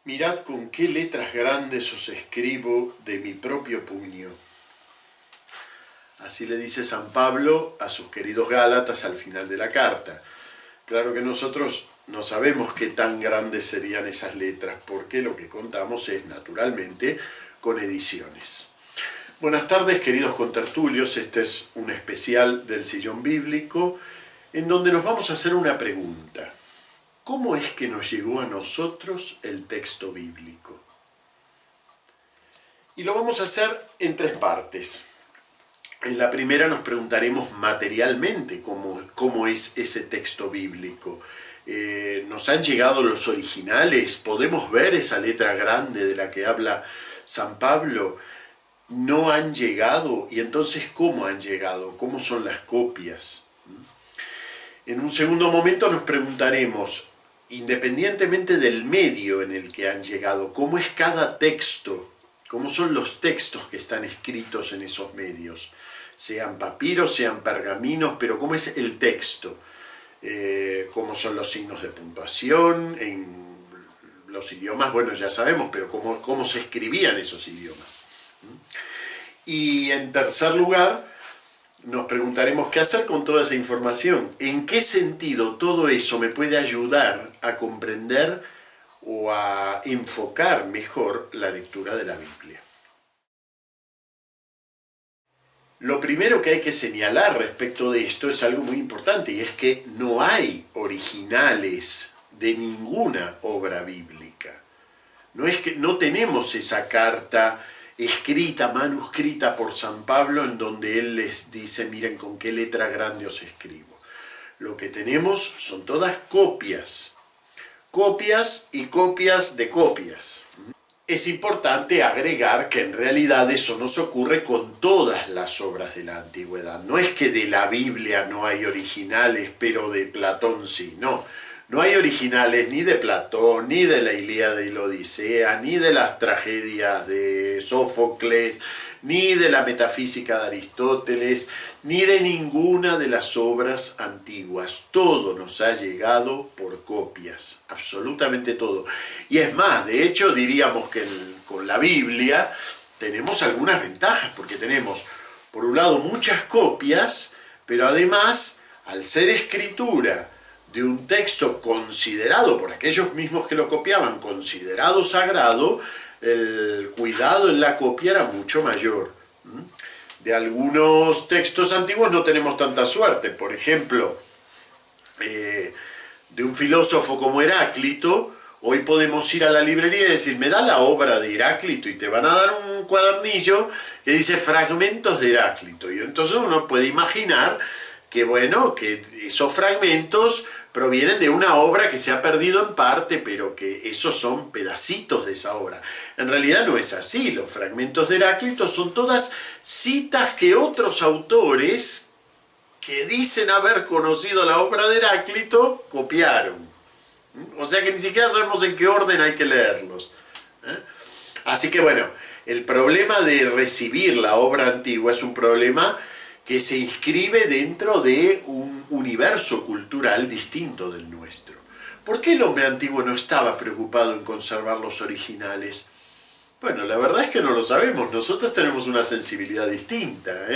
Mirad con qué letras grandes os escribo de mi propio puño. Así le dice San Pablo a sus queridos Gálatas al final de la carta. Claro que nosotros no sabemos qué tan grandes serían esas letras, porque lo que contamos es, naturalmente, con ediciones. Buenas tardes, queridos contertulios. Este es un especial del Sillón Bíblico, en donde nos vamos a hacer una pregunta. ¿Cómo es que nos llegó a nosotros el texto bíblico? Y lo vamos a hacer en tres partes. En la primera nos preguntaremos materialmente cómo es ese texto bíblico. ¿Nos han llegado los originales? ¿Podemos ver esa letra grande de la que habla San Pablo? ¿No han llegado? Y entonces, ¿cómo han llegado? ¿Cómo son las copias? En un segundo momento nos preguntaremos, independientemente del medio en el que han llegado, ¿cómo es cada texto? ¿Cómo son los textos que están escritos en esos medios? Sean papiros, sean pergaminos, pero ¿cómo es el texto? ¿Cómo son los signos de puntuación? En los idiomas, bueno, ya sabemos, pero ¿cómo se escribían esos idiomas? Y en tercer lugar, nos preguntaremos qué hacer con toda esa información. ¿En qué sentido todo eso me puede ayudar a comprender o a enfocar mejor la lectura de la Biblia? Lo primero que hay que señalar respecto de esto es algo muy importante, y es que no hay originales de ninguna obra bíblica. No tenemos esa carta escrita, manuscrita por San Pablo, en donde él les dice, miren con qué letra grande os escribo. Lo que tenemos son todas copias y copias de copias. Es importante agregar que en realidad eso no se ocurre con todas las obras de la antigüedad. No es que de la Biblia no hay originales, pero de Platón sí, no. No hay originales ni de Platón, ni de la Ilíada y la Odisea, ni de las tragedias de Sófocles, ni de la metafísica de Aristóteles, ni de ninguna de las obras antiguas. Todo nos ha llegado por copias, absolutamente todo. Y es más, de hecho diríamos que con la Biblia tenemos algunas ventajas, porque tenemos, por un lado, muchas copias, pero además, al ser escritura de un texto considerado por aquellos mismos que lo copiaban, considerado sagrado, el cuidado en la copia era mucho mayor. De algunos textos antiguos no tenemos tanta suerte. Por ejemplo, de un filósofo como Heráclito, hoy podemos ir a la librería y decir, me da la obra de Heráclito, y te van a dar un cuadernillo que dice fragmentos de Heráclito. Y entonces uno puede imaginar que, bueno, que esos fragmentos provienen de una obra que se ha perdido en parte, pero que esos son pedacitos de esa obra. En realidad no es así. Los fragmentos de Heráclito son todas citas que otros autores que dicen haber conocido la obra de Heráclito copiaron. O sea que ni siquiera sabemos en qué orden hay que leerlos. Así que bueno, el problema de recibir la obra antigua es un problema que se inscribe dentro de un universo cultural distinto del nuestro. ¿Por qué el hombre antiguo no estaba preocupado en conservar los originales? Bueno, la verdad es que no lo sabemos. Nosotros tenemos una sensibilidad distinta.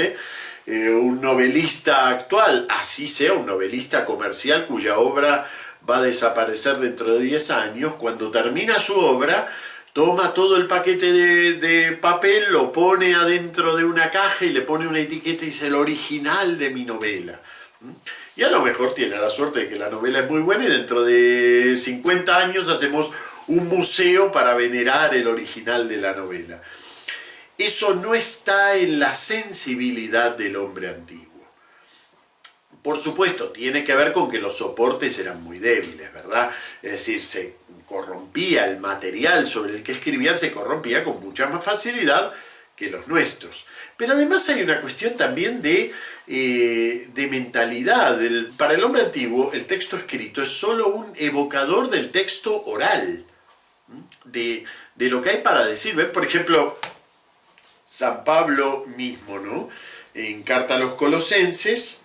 Un novelista actual, así sea un novelista comercial cuya obra va a desaparecer dentro de 10 años, cuando termina su obra, toma todo el paquete de papel, lo pone adentro de una caja y le pone una etiqueta y dice el original de mi novela. Y a lo mejor tiene la suerte de que la novela es muy buena y dentro de 50 años hacemos un museo para venerar el original de la novela. Eso no está en la sensibilidad del hombre antiguo. Por supuesto, tiene que ver con que los soportes eran muy débiles, ¿verdad? Es decir, se corrompía el material sobre el que escribían, se corrompía con mucha más facilidad que los nuestros. Pero además hay una cuestión también de mentalidad. Para el hombre antiguo, el texto escrito es solo un evocador del texto oral, de lo que hay para decir. ¿Ven? Por ejemplo, San Pablo mismo, ¿no? En carta a los Colosenses,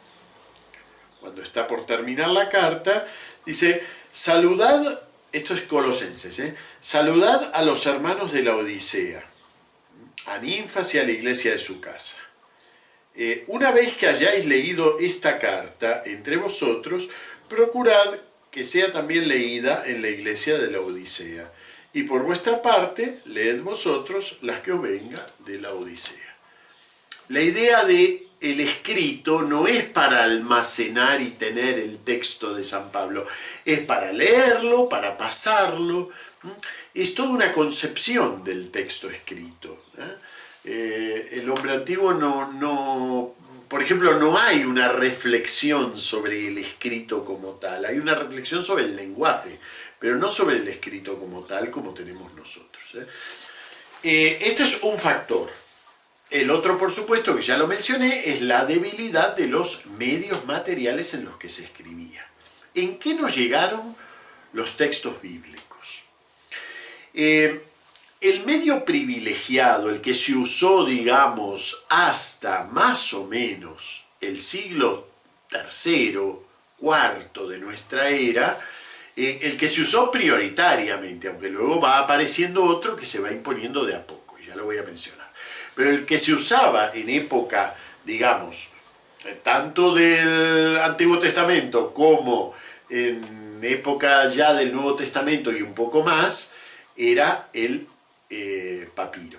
cuando está por terminar la carta, dice, saludad esto es Colosenses, saludad a los hermanos de la Odisea, a Ninfas y a la iglesia de su casa. Una vez que hayáis leído esta carta entre vosotros, procurad que sea también leída en la iglesia de la Odisea. Y por vuestra parte, leed vosotros las que os venga de la Odisea. La idea de el escrito no es para almacenar y tener el texto de San Pablo, es para leerlo, para pasarlo. Es toda una concepción del texto escrito. El hombre antiguo por ejemplo, no hay una reflexión sobre el escrito como tal, hay una reflexión sobre el lenguaje, pero no sobre el escrito como tal, como tenemos nosotros. Este es un factor. El otro, por supuesto, que ya lo mencioné, es la debilidad de los medios materiales en los que se escribía. ¿En qué nos llegaron los textos bíblicos? El medio privilegiado, el que se usó, digamos, hasta más o menos el siglo III, IV de nuestra era, el que se usó prioritariamente, aunque luego va apareciendo otro que se va imponiendo de a poco, ya lo voy a mencionar. Pero el que se usaba en época, digamos, tanto del Antiguo Testamento como en época ya del Nuevo Testamento y un poco más, era el papiro.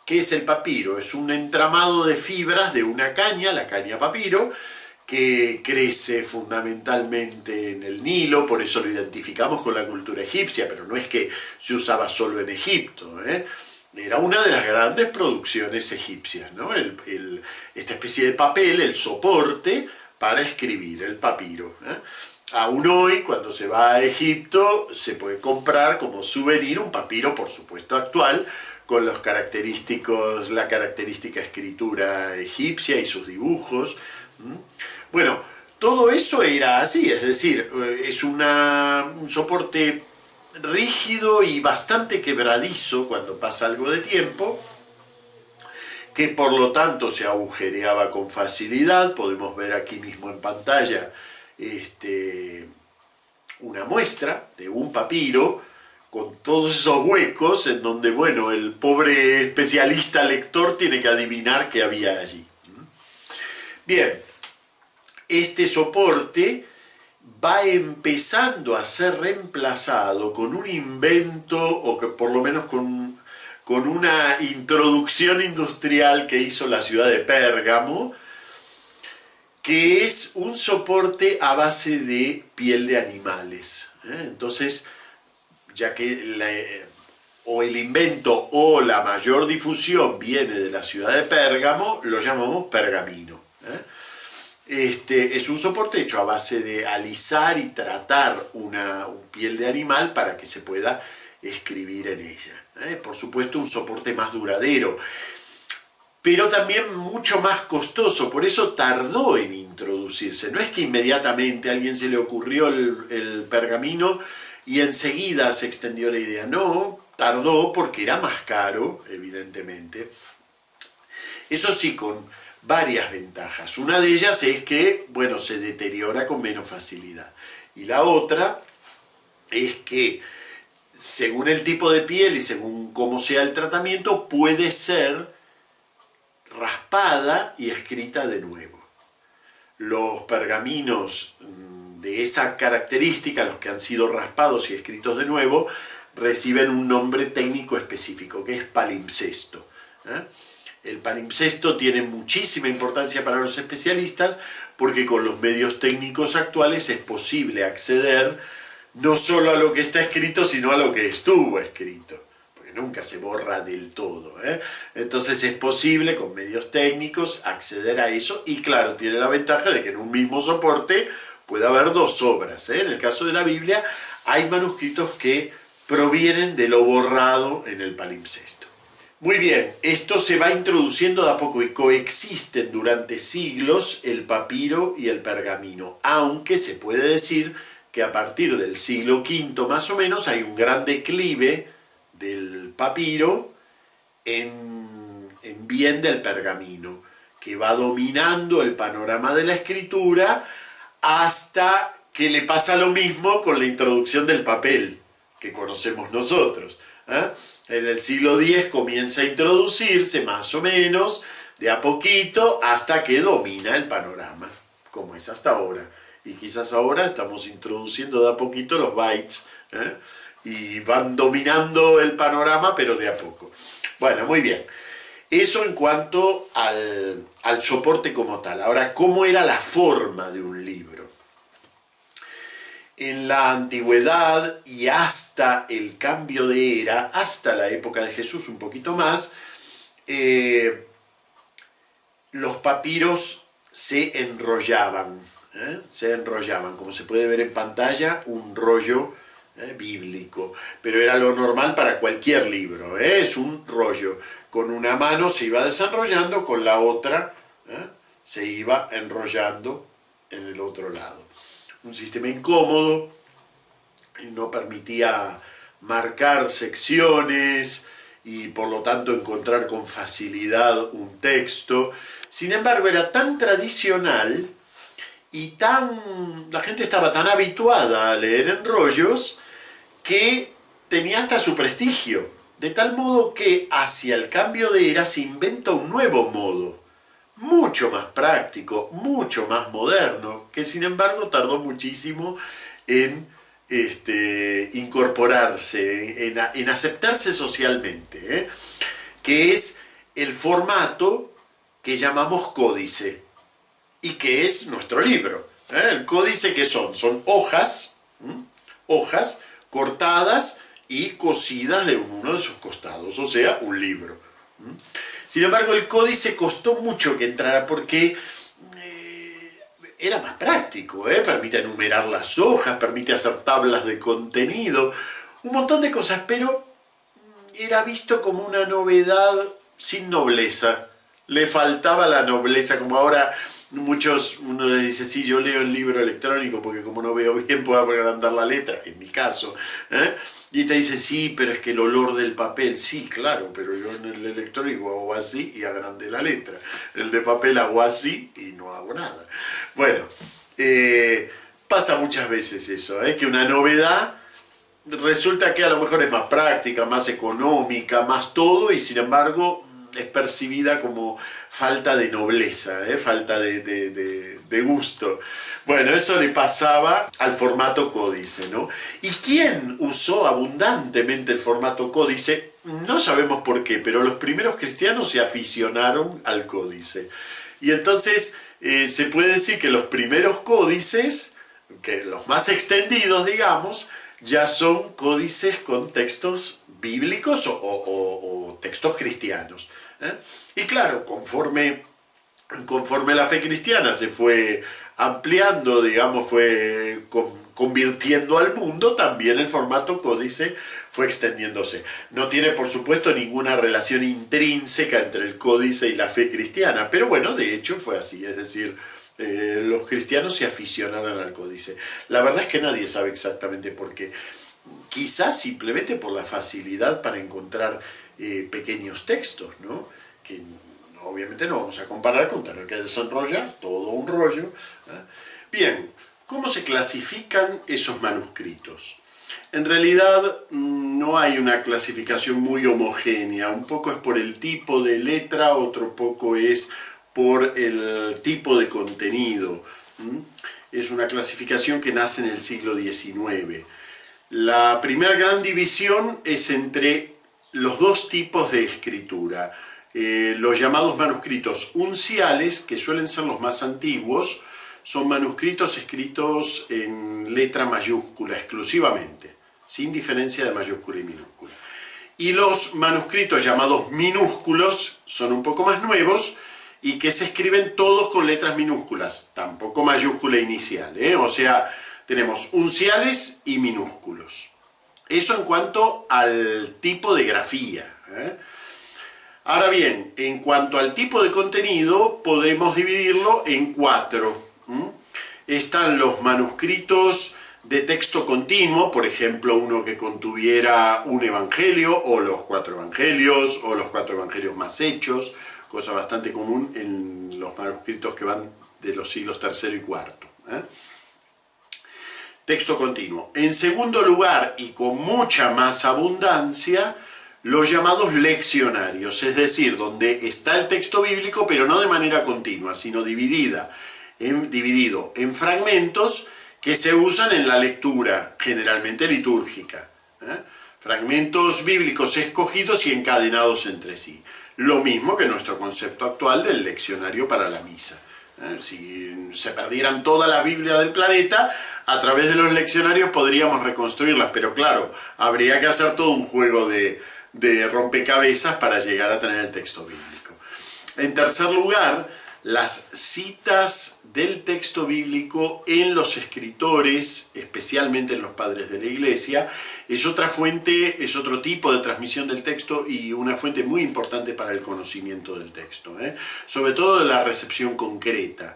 ¿Qué es el papiro? Es un entramado de fibras de una caña, la caña papiro, que crece fundamentalmente en el Nilo, por eso lo identificamos con la cultura egipcia, pero no es que se usaba solo en Egipto, Era una de las grandes producciones egipcias, ¿no? Esta especie de papel, el soporte para escribir, el papiro. Aún hoy, cuando se va a Egipto, se puede comprar como souvenir un papiro, por supuesto actual, con la característica escritura egipcia y sus dibujos. Bueno, todo eso era así, es decir, es un soporte rígido y bastante quebradizo cuando pasa algo de tiempo, que por lo tanto se agujereaba con facilidad. Podemos ver aquí mismo en pantalla una muestra de un papiro con todos esos huecos en donde, bueno, el pobre especialista lector tiene que adivinar qué había allí. Bien, este soporte va empezando a ser reemplazado con un invento, o que por lo menos con una introducción industrial que hizo la ciudad de Pérgamo, que es un soporte a base de piel de animales. Entonces, ya que o el invento o la mayor difusión viene de la ciudad de Pérgamo, lo llamamos pergamino. Es un soporte hecho a base de alisar y tratar una piel de animal para que se pueda escribir en ella. Por supuesto, un soporte más duradero, pero también mucho más costoso, por eso tardó en introducirse. No es que inmediatamente a alguien se le ocurrió el pergamino y enseguida se extendió la idea. No, tardó porque era más caro, evidentemente. Eso sí, con varias ventajas. Una de ellas es que, bueno, se deteriora con menos facilidad. Y la otra es que, según el tipo de piel y según cómo sea el tratamiento, puede ser raspada y escrita de nuevo. Los pergaminos de esa característica, los que han sido raspados y escritos de nuevo, reciben un nombre técnico específico, que es palimpsesto. El palimpsesto tiene muchísima importancia para los especialistas porque con los medios técnicos actuales es posible acceder no solo a lo que está escrito, sino a lo que estuvo escrito, porque nunca se borra del todo. Entonces es posible con medios técnicos acceder a eso y claro, tiene la ventaja de que en un mismo soporte puede haber dos obras. En el caso de la Biblia hay manuscritos que provienen de lo borrado en el palimpsesto. Muy bien, esto se va introduciendo de a poco y coexisten durante siglos el papiro y el pergamino, aunque se puede decir que a partir del siglo V más o menos hay un gran declive del papiro en bien del pergamino, que va dominando el panorama de la escritura hasta que le pasa lo mismo con la introducción del papel. que conocemos nosotros. En el siglo X comienza a introducirse más o menos de a poquito hasta que domina el panorama, como es hasta ahora. Y quizás ahora estamos introduciendo de a poquito los bytes, y van dominando el panorama, pero de a poco. Bueno, muy bien. Eso en cuanto al soporte como tal. Ahora, ¿cómo era la forma de un libro? En la antigüedad y hasta el cambio de era, hasta la época de Jesús un poquito más, los papiros se enrollaban, como se puede ver en pantalla, un rollo bíblico, pero era lo normal para cualquier libro, es un rollo, con una mano se iba desenrollando, con la otra se iba enrollando en el otro lado. Un sistema incómodo, no permitía marcar secciones y por lo tanto encontrar con facilidad un texto. Sin embargo, era tan tradicional y la gente estaba tan habituada a leer en rollos que tenía hasta su prestigio. De tal modo que hacia el cambio de era se inventa un nuevo modo, mucho más práctico, mucho más moderno, que sin embargo tardó muchísimo en incorporarse, en aceptarse socialmente, que es el formato que llamamos códice y que es nuestro libro. El códice, ¿qué son? Son hojas cortadas y cosidas de uno de sus costados, o sea, un libro. Sin embargo, el códice costó mucho que entrara porque era más práctico, permite enumerar las hojas, permite hacer tablas de contenido, un montón de cosas, pero era visto como una novedad sin nobleza. Le faltaba la nobleza, como ahora uno les dice, sí, yo leo el libro electrónico porque como no veo bien puedo agrandar la letra, en mi caso, y te dice, sí, pero es que el olor del papel, sí, claro, pero yo en el electrónico hago así y agrandé la letra, el de papel hago así y no hago nada. Bueno, pasa muchas veces eso, que una novedad resulta que a lo mejor es más práctica, más económica, más todo, y sin embargo es percibida como falta de nobleza, falta de gusto. Bueno, eso le pasaba al formato códice, ¿no? ¿Y quién usó abundantemente el formato códice? No sabemos por qué, pero los primeros cristianos se aficionaron al códice. Y entonces se puede decir que los primeros códices, que los más extendidos, digamos, ya son códices con textos bíblicos o textos cristianos. Y claro, conforme la fe cristiana se fue ampliando, digamos, fue convirtiendo al mundo, también el formato códice fue extendiéndose. No tiene, por supuesto, ninguna relación intrínseca entre el códice y la fe cristiana, pero bueno, de hecho fue así, es decir, los cristianos se aficionaron al códice. La verdad es que nadie sabe exactamente por qué. Quizás simplemente por la facilidad para encontrar pequeños textos, ¿no? Que obviamente no vamos a comparar con tener que desenrollar todo un rollo. Bien, ¿cómo se clasifican esos manuscritos? En realidad no hay una clasificación muy homogénea, un poco es por el tipo de letra, otro poco es por el tipo de contenido. Es una clasificación que nace en el siglo XIX. La primera gran división es entre los dos tipos de escritura. Los llamados manuscritos unciales, que suelen ser los más antiguos, son manuscritos escritos en letra mayúscula exclusivamente, sin diferencia de mayúscula y minúscula. Y los manuscritos llamados minúsculos son un poco más nuevos y que se escriben todos con letras minúsculas, tampoco mayúscula inicial, o sea, tenemos unciales y minúsculos. Eso en cuanto al tipo de grafía. Ahora bien, en cuanto al tipo de contenido, podemos dividirlo en 4. Están los manuscritos de texto continuo, por ejemplo, uno que contuviera un evangelio, o los 4 evangelios, o los 4 evangelios más hechos, cosa bastante común en los manuscritos que van de los siglos III y IV. texto continuo. En segundo lugar, y con mucha más abundancia, los llamados leccionarios, es decir, donde está el texto bíblico, pero no de manera continua, sino dividido en fragmentos que se usan en la lectura, generalmente litúrgica. Fragmentos bíblicos escogidos y encadenados entre sí. Lo mismo que nuestro concepto actual del leccionario para la misa. Si se perdieran toda la Biblia del planeta, a través de los leccionarios podríamos reconstruirlas, pero claro, habría que hacer todo un juego de rompecabezas para llegar a tener el texto bíblico. En tercer lugar, las citas del texto bíblico en los escritores, especialmente en los padres de la Iglesia, es otra fuente, es otro tipo de transmisión del texto y una fuente muy importante para el conocimiento del texto, sobre todo de la recepción concreta.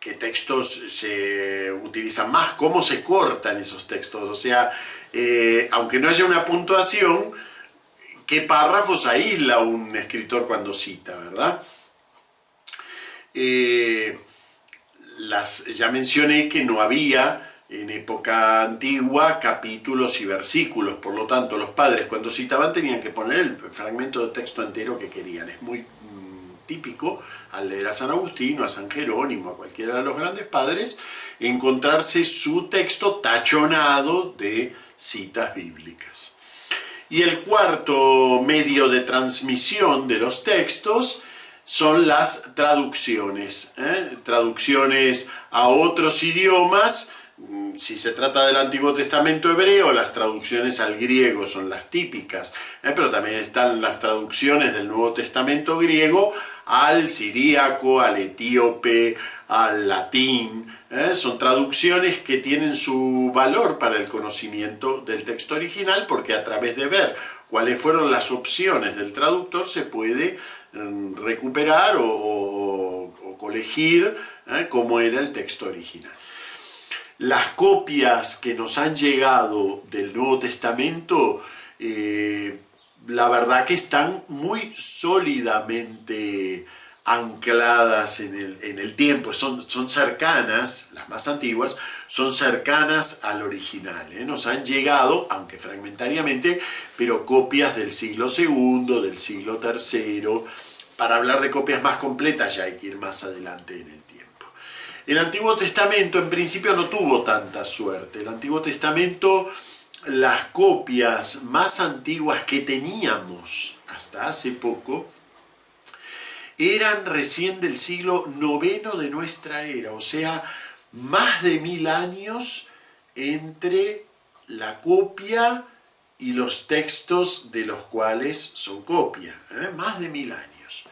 ¿Qué textos se utilizan más? ¿Cómo se cortan esos textos? O sea, aunque no haya una puntuación, ¿qué párrafos aísla un escritor cuando cita, verdad? Ya mencioné que no había en época antigua capítulos y versículos, por lo tanto los padres cuando citaban tenían que poner el fragmento de texto entero que querían. Es muy típico al leer a San Agustín o a San Jerónimo, a cualquiera de los grandes padres, encontrarse su texto tachonado de citas bíblicas. Y el cuarto medio de transmisión de los textos son las traducciones, traducciones a otros idiomas. Si se trata del Antiguo Testamento hebreo, las traducciones al griego son las típicas, pero también están las traducciones del Nuevo Testamento griego al siríaco, al etíope, al latín. Son traducciones que tienen su valor para el conocimiento del texto original, porque a través de ver cuáles fueron las opciones del traductor se puede recuperar o colegir cómo era el texto original. Las copias que nos han llegado del Nuevo Testamento, la verdad que están muy sólidamente ancladas en el tiempo, son cercanas, las más antiguas, son cercanas al original. Nos han llegado, aunque fragmentariamente, pero copias del siglo II, del siglo III. Para hablar de copias más completas ya hay que ir más adelante en el tiempo. El Antiguo Testamento en principio no tuvo tanta suerte. El Antiguo Testamento, las copias más antiguas que teníamos hasta hace poco, eran recién del siglo IX de nuestra era, o sea, más de 1000 años entre la copia y los textos de los cuales son copia, más de 1000 años.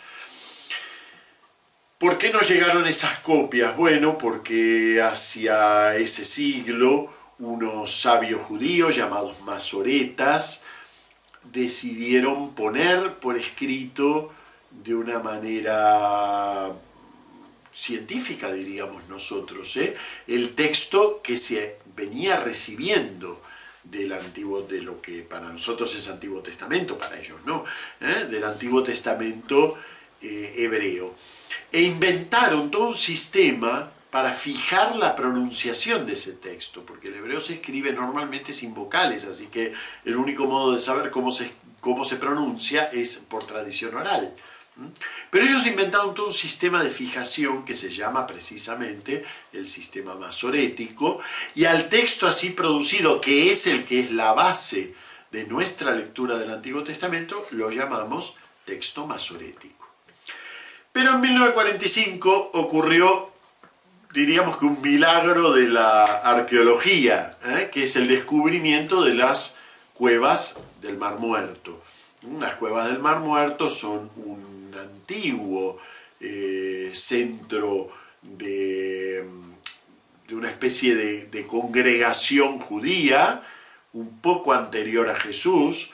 ¿Por qué no llegaron esas copias? Bueno, porque hacia ese siglo unos sabios judíos llamados masoretas decidieron poner por escrito de una manera científica, diríamos nosotros, el texto que se venía recibiendo del Antiguo, de lo que para nosotros es Antiguo Testamento, para ellos no, del Antiguo Testamento hebreo. E inventaron todo un sistema para fijar la pronunciación de ese texto, porque el hebreo se escribe normalmente sin vocales, así que el único modo de saber cómo se pronuncia es por tradición oral. Pero ellos inventaron todo un sistema de fijación que se llama precisamente el sistema masorético, y al texto así producido, que es el que es la base de nuestra lectura del Antiguo Testamento, lo llamamos texto masorético. Pero en 1945 ocurrió, diríamos que un milagro de la arqueología, que es el descubrimiento de las cuevas del Mar Muerto. Las cuevas del Mar Muerto son un antiguo centro de una especie de congregación judía, un poco anterior a Jesús,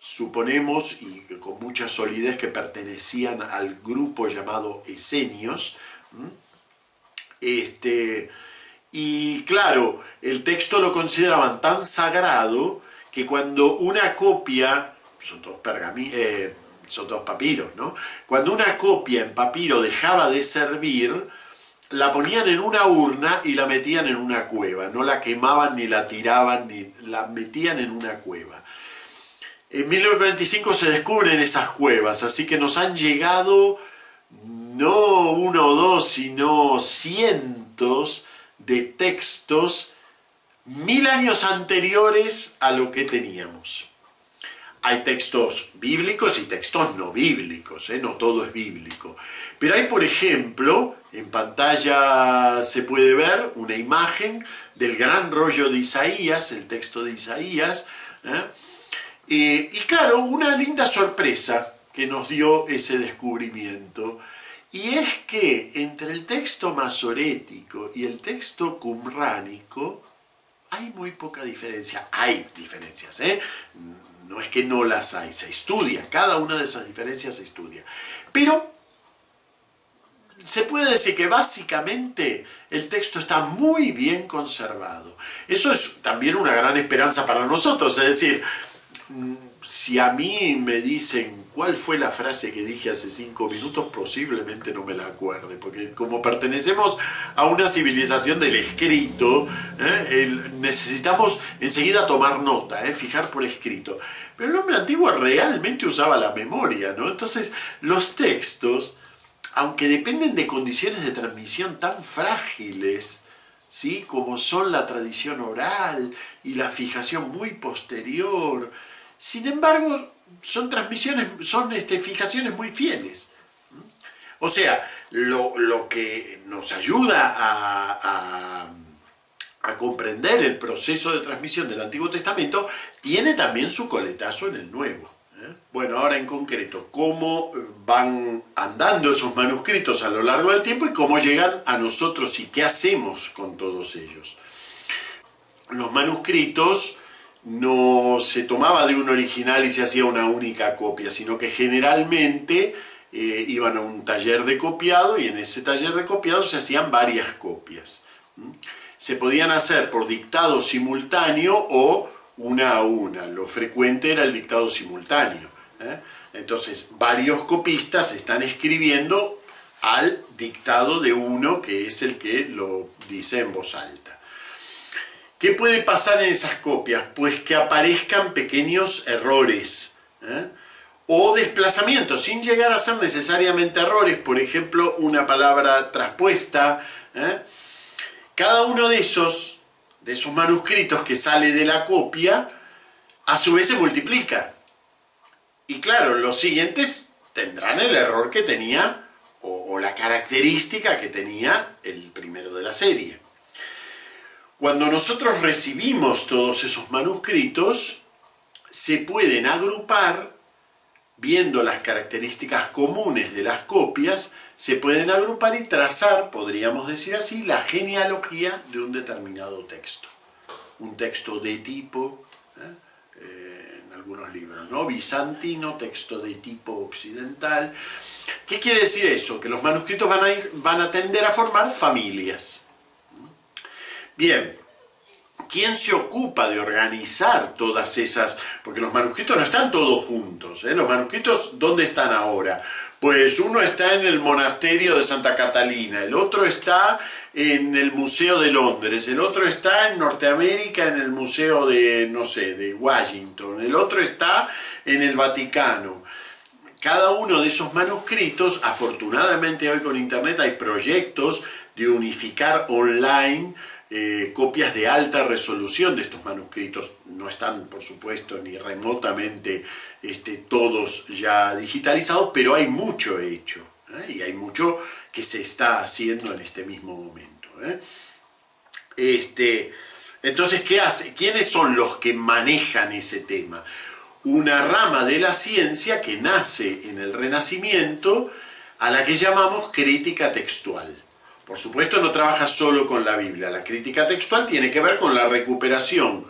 suponemos, y con mucha solidez, que pertenecían al grupo llamado esenios. Y claro, el texto lo consideraban tan sagrado que cuando una copia, son todos papiros, ¿no? Cuando una copia en papiro dejaba de servir, la ponían en una urna y la metían en una cueva. No la quemaban, ni la tiraban, ni la metían en una cueva. En 1945 se descubren esas cuevas, así que nos han llegado no uno o dos, sino cientos de textos 1000 años anteriores a lo que teníamos. Hay textos bíblicos y textos no bíblicos, no todo es bíblico. Pero hay, por ejemplo, en pantalla se puede ver una imagen del gran rollo de Isaías, el texto de Isaías. Y claro, una linda sorpresa que nos dio ese descubrimiento. Y es que entre el texto masorético y el texto qumránico hay muy poca diferencia. Hay diferencias, no es que no las hay, se estudia, cada una de esas diferencias se estudia. Pero se puede decir que básicamente el texto está muy bien conservado. Eso es también una gran esperanza para nosotros, es decir, si a mí me dicen cuál fue la frase que dije hace 5 minutos, posiblemente no me la acuerde, porque como pertenecemos a una civilización del escrito, necesitamos enseguida tomar nota, fijar por escrito. Pero el hombre antiguo realmente usaba la memoria, ¿no? Entonces, los textos, aunque dependen de condiciones de transmisión tan frágiles, ¿sí?, como son la tradición oral y la fijación muy posterior, sin embargo, son fijaciones muy fieles. O sea, lo que nos ayuda a comprender el proceso de transmisión del Antiguo Testamento tiene también su coletazo en el Nuevo. Bueno, ahora en concreto, cómo van andando esos manuscritos a lo largo del tiempo y cómo llegan a nosotros y qué hacemos con todos ellos. Los manuscritos no se tomaba de un original y se hacía una única copia, sino que generalmente iban a un taller de copiado y en ese taller de copiado se hacían varias copias. Se podían hacer por dictado simultáneo o una a una. Lo frecuente era el dictado simultáneo. Entonces, varios copistas están escribiendo al dictado de uno que es el que lo dice en voz alta. ¿Qué puede pasar en esas copias? Pues que aparezcan pequeños errores o desplazamientos, sin llegar a ser necesariamente errores. Por ejemplo, una palabra traspuesta. Cada uno de esos manuscritos que sale de la copia, a su vez se multiplica. Y claro, los siguientes tendrán el error que tenía o la característica que tenía el primero de la serie. Cuando nosotros recibimos todos esos manuscritos, se pueden agrupar, viendo las características comunes de las copias, se pueden agrupar y trazar, podríamos decir así, la genealogía de un determinado texto. Un texto de tipo, en algunos libros, ¿no? Bizantino, texto de tipo occidental. ¿Qué quiere decir eso? Que los manuscritos van a tender a formar familias. Bien, ¿quién se ocupa de organizar todas esas? Porque los manuscritos no están todos juntos. Los manuscritos, ¿dónde están ahora? Pues uno está en el monasterio de Santa Catalina, el otro está en el Museo de Londres, el otro está en Norteamérica en el Museo de, no sé, de Washington, el otro está en el Vaticano. Cada uno de esos manuscritos, afortunadamente hoy con Internet hay proyectos de unificar online copias de alta resolución de estos manuscritos. No están, por supuesto, ni remotamente todos ya digitalizados, pero hay mucho hecho, y hay mucho que se está haciendo en este mismo momento. Entonces, ¿qué hace? ¿Quiénes son los que manejan ese tema? Una rama de la ciencia que nace en el Renacimiento, a la que llamamos crítica textual. Por supuesto, no trabaja solo con la Biblia. La crítica textual tiene que ver con la recuperación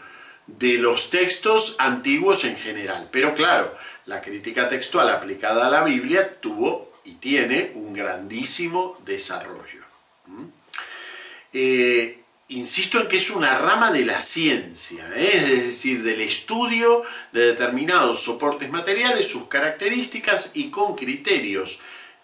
de los textos antiguos en general. Pero claro, la crítica textual aplicada a la Biblia tuvo y tiene un grandísimo desarrollo. Insisto en que es una rama de la ciencia, es decir, del estudio de determinados soportes materiales, sus características y con criterios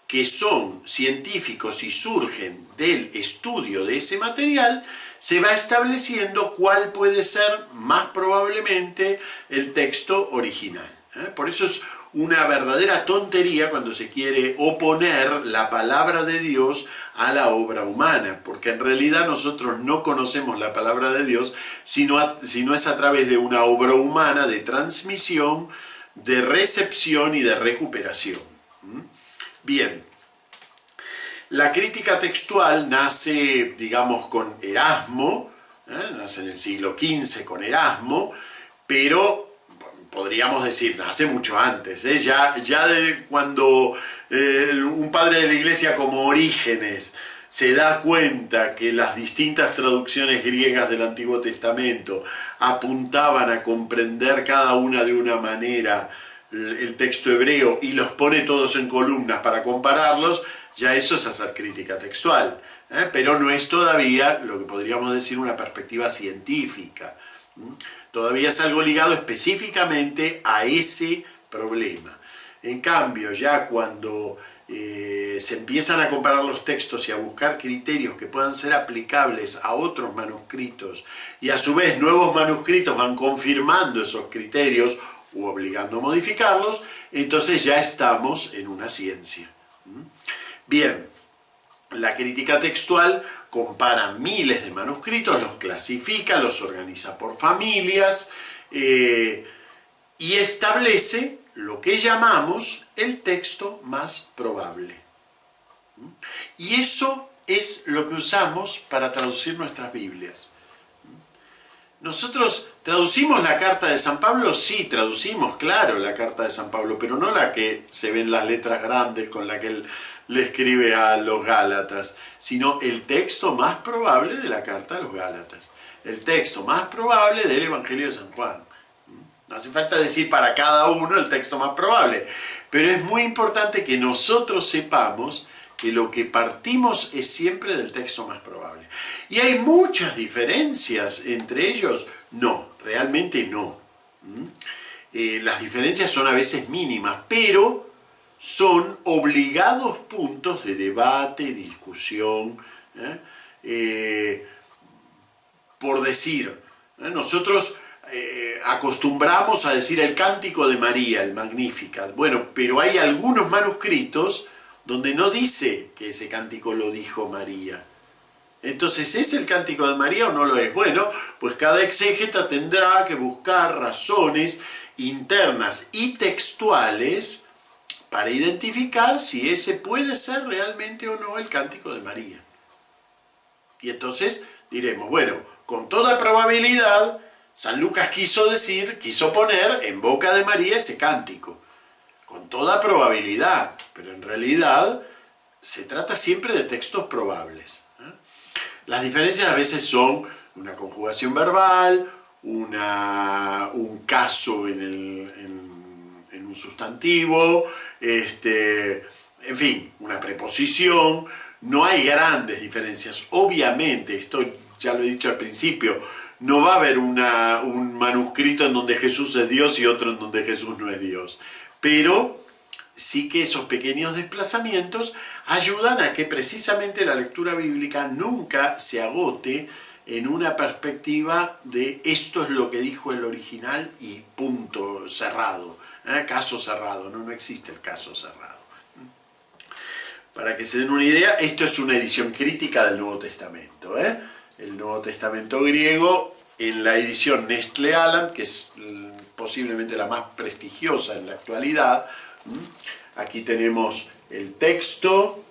que son científicos y surgen del estudio de ese material, se va estableciendo cuál puede ser más probablemente el texto original. Por eso es una verdadera tontería cuando se quiere oponer la palabra de Dios a la obra humana, porque en realidad nosotros no conocemos la palabra de Dios sino es a través de una obra humana de transmisión, de recepción y de recuperación. Bien, la crítica textual nace, digamos, con Erasmo, nace en el siglo XV con Erasmo, pero podríamos decir, nace mucho antes, ya de cuando un padre de la iglesia como Orígenes se da cuenta que las distintas traducciones griegas del Antiguo Testamento apuntaban a comprender cada una de una manera el texto hebreo y los pone todos en columnas para compararlos, ya eso es hacer crítica textual, pero no es todavía lo que podríamos decir una perspectiva científica. Todavía es algo ligado específicamente a ese problema. En cambio, ya cuando se empiezan a comparar los textos y a buscar criterios que puedan ser aplicables a otros manuscritos, y a su vez nuevos manuscritos van confirmando esos criterios u obligando a modificarlos, entonces ya estamos en una ciencia. Bien, la crítica textual compara miles de manuscritos, los clasifica, los organiza por familias y establece lo que llamamos el texto más probable. Y eso es lo que usamos para traducir nuestras Biblias. ¿Nosotros traducimos la carta de San Pablo? Sí, traducimos, claro, la carta de San Pablo, pero no la que se ven las letras grandes con la que él le escribe a los Gálatas, sino el texto más probable de la carta a los Gálatas, el texto más probable del Evangelio de San Juan. No hace falta decir para cada uno el texto más probable, pero es muy importante que nosotros sepamos que lo que partimos es siempre del texto más probable. ¿Y hay muchas diferencias entre ellos? No, realmente no. Las diferencias son a veces mínimas, pero son obligados puntos de debate, discusión. Por decir, nosotros acostumbramos a decir el Cántico de María, el Magnificat. Bueno, pero hay algunos manuscritos donde no dice que ese cántico lo dijo María. Entonces, ¿es el Cántico de María o no lo es? Bueno, pues cada exégeta tendrá que buscar razones internas y textuales para identificar si ese puede ser realmente o no el Cántico de María. Y entonces diremos, bueno, con toda probabilidad, San Lucas quiso poner en boca de María ese cántico. Con toda probabilidad, pero en realidad se trata siempre de textos probables. Las diferencias a veces son una conjugación verbal, un caso en un sustantivo, en fin, una preposición. No hay grandes diferencias. Obviamente, esto ya lo he dicho al principio, no va a haber un manuscrito en donde Jesús es Dios y otro en donde Jesús no es Dios. Pero sí que esos pequeños desplazamientos ayudan a que precisamente la lectura bíblica nunca se agote en una perspectiva de esto es lo que dijo el original y punto, cerrado, caso cerrado, no existe el caso cerrado. Para que se den una idea, esto es una edición crítica del Nuevo Testamento. El Nuevo Testamento griego, en la edición Nestle Aland, que es posiblemente la más prestigiosa en la actualidad. Aquí tenemos el texto,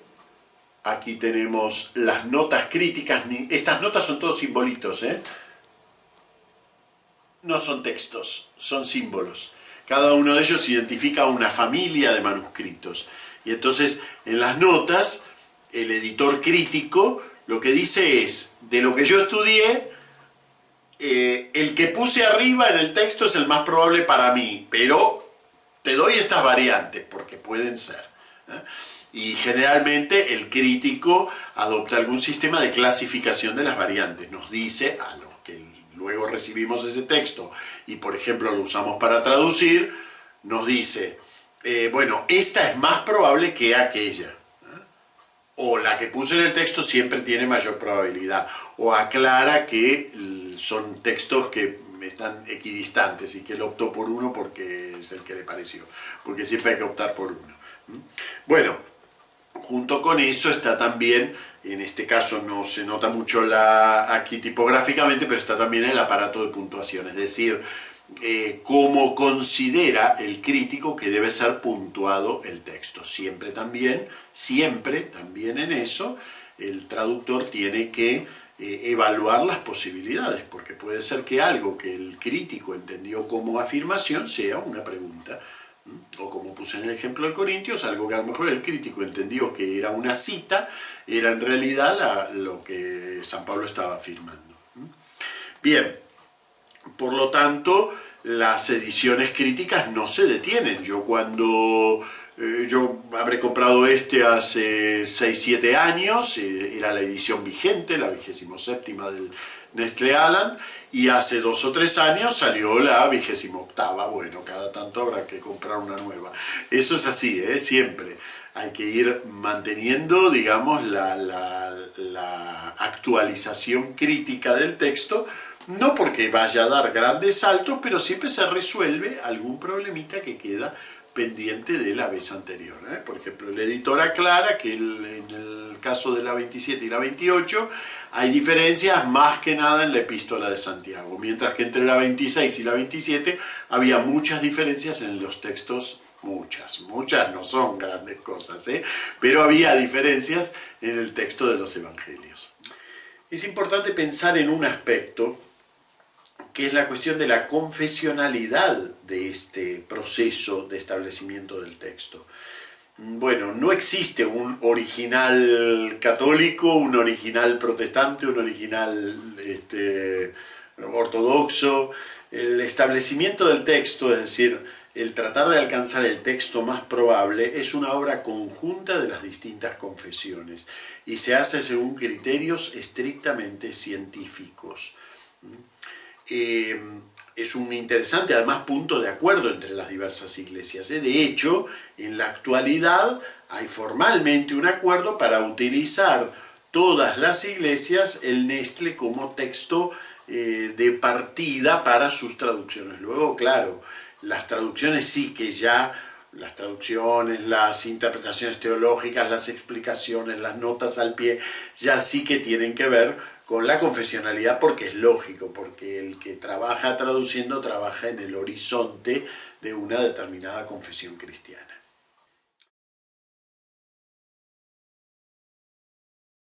aquí tenemos las notas críticas. Estas notas son todos simbolitos, no son textos, son símbolos. Cada uno de ellos identifica una familia de manuscritos. Y entonces, en las notas, el editor crítico lo que dice es, de lo que yo estudié, el que puse arriba en el texto es el más probable para mí, pero te doy estas variantes, porque pueden ser. Y generalmente el crítico adopta algún sistema de clasificación de las variantes. Nos dice, a los que luego recibimos ese texto y por ejemplo lo usamos para traducir, nos dice, bueno, esta es más probable que aquella. o la que puse en el texto siempre tiene mayor probabilidad, o aclara que son textos que están equidistantes y que él optó por uno porque es el que le pareció, porque siempre hay que optar por uno. Bueno, junto con eso está también, en este caso no se nota mucho aquí tipográficamente, pero está también el aparato de puntuación, es decir, cómo considera el crítico que debe ser puntuado el texto. Siempre también en eso, el traductor tiene que evaluar las posibilidades, porque puede ser que algo que el crítico entendió como afirmación sea una pregunta. O como puse en el ejemplo de Corintios, algo que a lo mejor el crítico entendió que era una cita, era en realidad lo que San Pablo estaba afirmando. Bien, por lo tanto, las ediciones críticas no se detienen. Yo habré comprado hace 6-7 años, era la edición vigente, la 27ª del Nestlé Aland, y hace 2 o 3 años salió la 28ª. Bueno, cada tanto habrá que comprar una nueva. Eso es así, siempre. Hay que ir manteniendo, digamos, la actualización crítica del texto, no porque vaya a dar grandes saltos, pero siempre se resuelve algún problemita que queda pendiente de la vez anterior. Por ejemplo, el editor aclara que en el caso de la 27 y la 28 hay diferencias más que nada en la epístola de Santiago, mientras que entre la 26 y la 27 había muchas diferencias en los textos, muchas no son grandes cosas, pero había diferencias en el texto de los evangelios. Es importante pensar en un aspecto que es la cuestión de la confesionalidad de este proceso de establecimiento del texto. Bueno, no existe un original católico, un original protestante, un original ortodoxo. El establecimiento del texto, es decir, el tratar de alcanzar el texto más probable, es una obra conjunta de las distintas confesiones y se hace según criterios estrictamente científicos. Es un interesante, además, punto de acuerdo entre las diversas iglesias. De hecho, en la actualidad hay formalmente un acuerdo para utilizar todas las iglesias el Nestlé como texto de partida para sus traducciones. Luego, claro, las traducciones sí que ya, las traducciones, las interpretaciones teológicas, las explicaciones, las notas al pie, ya sí que tienen que ver con la confesionalidad, porque es lógico, porque el que trabaja traduciendo trabaja en el horizonte de una determinada confesión cristiana.